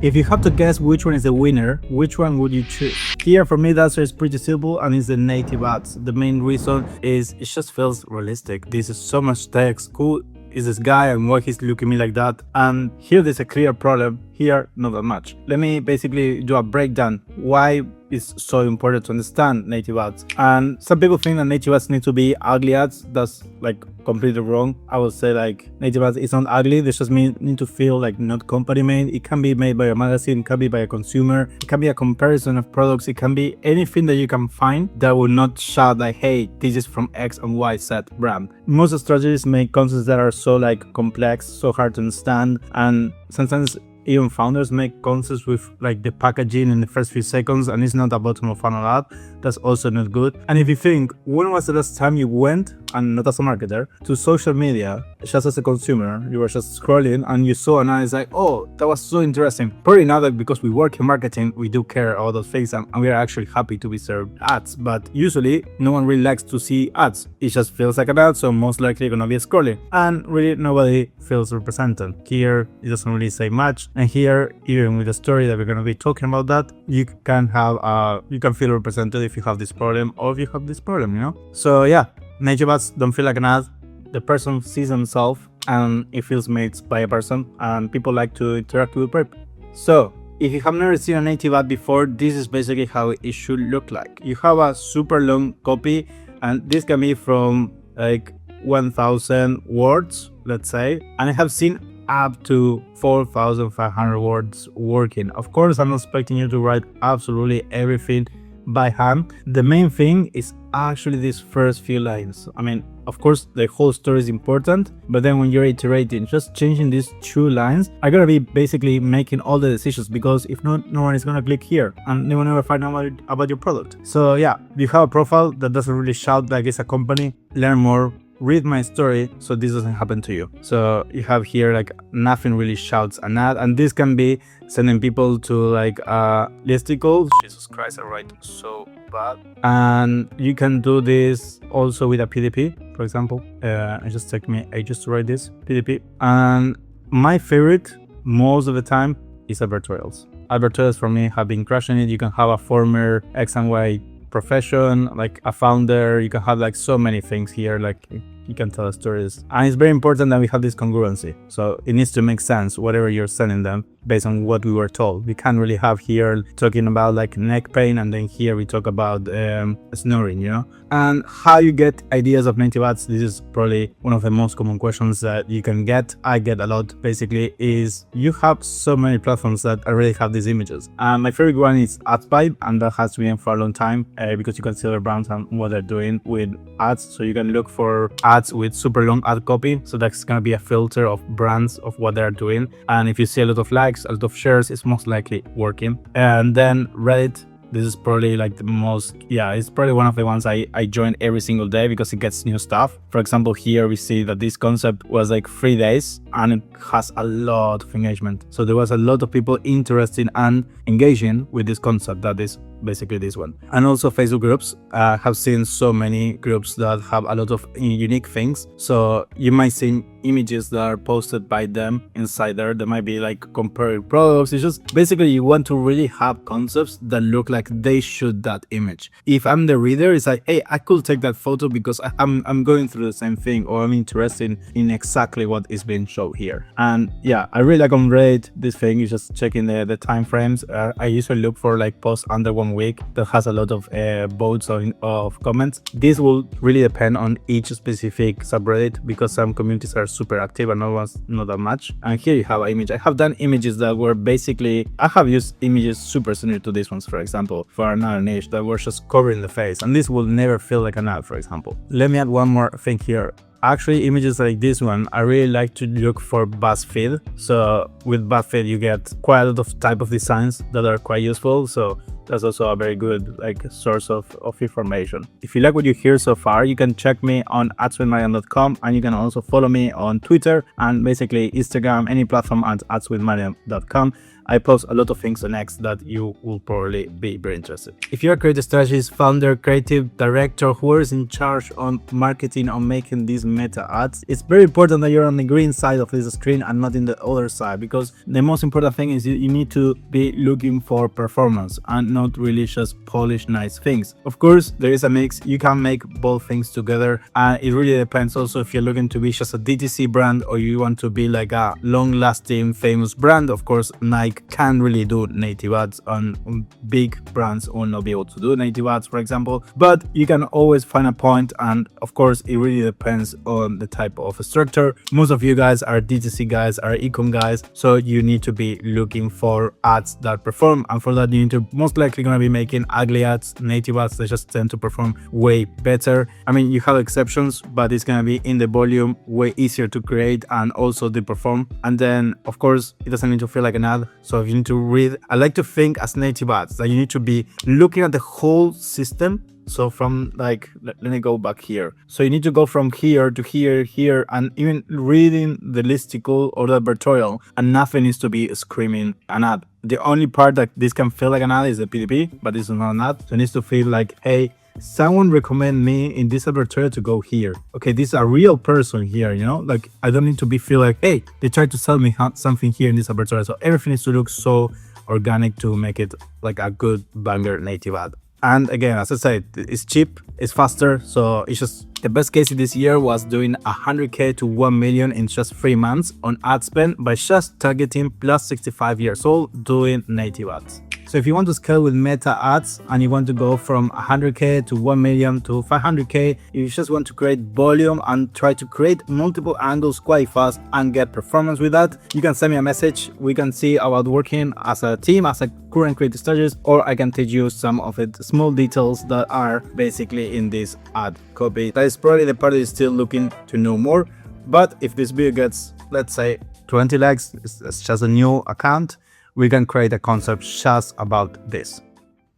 If you have to guess which one is the winner, which one would you choose? Here for me the answer is pretty simple and it's the native ads. The main reason is it just feels realistic. This is so much text. Who is this guy and why he's looking at me like that? And here there's a clear problem, here not that much. Let me basically do a breakdown why it's so important to understand native ads. And some people think that native ads need to be ugly ads. That's like completely wrong. I would say like native ads is not ugly. They just need to feel like not company made. It can be made by a magazine, it can be by a consumer, it can be a comparison of products, it can be anything that you can find that will not shout like, hey, this is from X and Y Z brand. Most strategies make concepts that are so like complex, so hard to understand, and sometimes even founders make concepts with like the packaging in the first few seconds and it's not a bottom of funnel ad. That's also not good. And if you think, when was the last time you went, and not as a marketer, to social media just as a consumer, you were just scrolling and you saw an ad, it's like, oh, that was so interesting. Probably now that because we work in marketing, we do care about those things and we are actually happy to be served ads. But usually no one really likes to see ads. It just feels like an ad, so most likely gonna be scrolling. And really nobody feels represented. Here it doesn't really say much. And here, even with the story that we're gonna be talking about that, you can feel represented if you have this problem or if you have this problem, you know? So yeah, native ads don't feel like an ad. The person sees themselves and it feels made by a person and people like to interact with it. So if you have never seen a native ad before, this is basically how it should look like. You have a super long copy and this can be from like 1000 words, let's say, and I have seen up to 4,500 words working. Of course, I'm not expecting you to write absolutely everything by hand. The main thing is actually these first few lines. I mean, of course, the whole story is important, but then when you're iterating, just changing these 2 lines are gonna be basically making all the decisions, because if not, no one is gonna click here and they will never find out about your product. So yeah, if you have a profile that doesn't really shout like it's a company, learn more, read my story so this doesn't happen to you. So you have here like nothing really shouts an ad, and this can be sending people to like listicles. Jesus Christ, I write so bad. And you can do this also with a PDP, for example. It just took me ages to write this PDP. And my favorite most of the time is advertorials. Advertorials for me have been crushing it. You can have a former X and Y profession, like a founder, you can have like so many things here, like you can tell stories. And it's very important that we have this congruency. So it needs to make sense, whatever you're selling them, based on what we were told. We can't really have here talking about like neck pain and then here we talk about snoring, you know? And how you get ideas of native ads, this is probably one of the most common questions that you can get. I get a lot basically, is you have so many platforms that already have these images. And my favorite one is AdSpipe, and that has been for a long time because you can see the brands and what they're doing with ads. So you can look for ads with super long ad copy. So that's gonna be a filter of brands of what they're doing. And if you see a lot of likes, a lot of shares, it's most likely working. And then Reddit, this is probably like the most, it's probably one of the ones I join every single day because it gets new stuff. For example, here we see that this concept was like 3 days and it has a lot of engagement. So there was a lot of people interested and engaging with this concept, that is basically this one. And also Facebook groups. Have seen so many groups that have a lot of unique things. So you might see images that are posted by them inside there. They might be like comparing products. It's just basically you want to really have concepts that look like they shoot that image. If I'm the reader, it's like, hey, I could take that photo because I'm going through the same thing, or I'm interested in exactly what is being shown here. And yeah, I really like on Reddit, this thing is just checking the time frames. I usually look for like posts under 1 week that has a lot of votes of comments. This will really depend on each specific subreddit because some communities are super active and others not that much. And here you have an image. I have done images that were basically, I have used images super similar to these ones, for example, for another niche that were just covering the face, and this will never feel like an ad, for example. Let me add one more thing here. Actually, images like this one, I really like to look for BuzzFeed. So with BuzzFeed, you get quite a lot of type of designs that are quite useful. So that's also a very good like source of information. If you like what you hear so far, you can check me on adswithmariam.com, and you can also follow me on Twitter and basically Instagram, any platform at adswithmariam.com. I post a lot of things on X that you will probably be very interested. If you're a creative strategist, founder, creative director, who is in charge on marketing, on making these meta ads, it's very important that you're on the green side of this screen and not in the other side, because the most important thing is you need to be looking for performance and not really just polish nice things. Of course, there is a mix. You can make both things together, and it really depends also if you're looking to be just a DTC brand or you want to be like a long-lasting famous brand. Of course, Nike can really do native ads, on big brands will not be able to do native ads, for example, but you can always find a point, and of course it really depends on the type of structure. Most of you guys are DTC guys, are ecom guys, so you need to be looking for ads that perform, and for that you need to most likely going to be making ugly ads, native ads. They just tend to perform way better. I mean, you have exceptions, but it's going to be in the volume way easier to create, and also they perform. And then of course it doesn't need to feel like an ad, so if you need to read, I like to think as native ads that you need to be looking at the whole system. So from like, let me go back here. So you need to go from here to here, here, and even reading the listicle or the advertorial, and nothing needs to be screaming an ad. The only part that this can feel like an ad is the PDP, but this is not an ad. So it needs to feel like, hey, someone recommend me in this advertorial to go here. Okay, this is a real person here, you know, like I don't need to be feel like, hey, they tried to sell me something here in this advertorial. So everything needs to look so organic to make it like a good banger native ad. And again, as I said, it's cheap, it's faster, so it's just the best case this year was doing 100k to 1 million in just 3 months on ad spend by just targeting plus 65 years old doing native ads. So if you want to scale with meta ads and you want to go from 100k to 1 million to 500k, you just want to create volume and try to create multiple angles quite fast and get performance with that, you can send me a message. We can see about working as a team, as a current creative strategist, or I can teach you some of the small details that are basically in this ad copy. That is probably the part that is still looking to know more. But if this video gets, let's say, 20 likes, it's just a new account, we can create a concept just about this.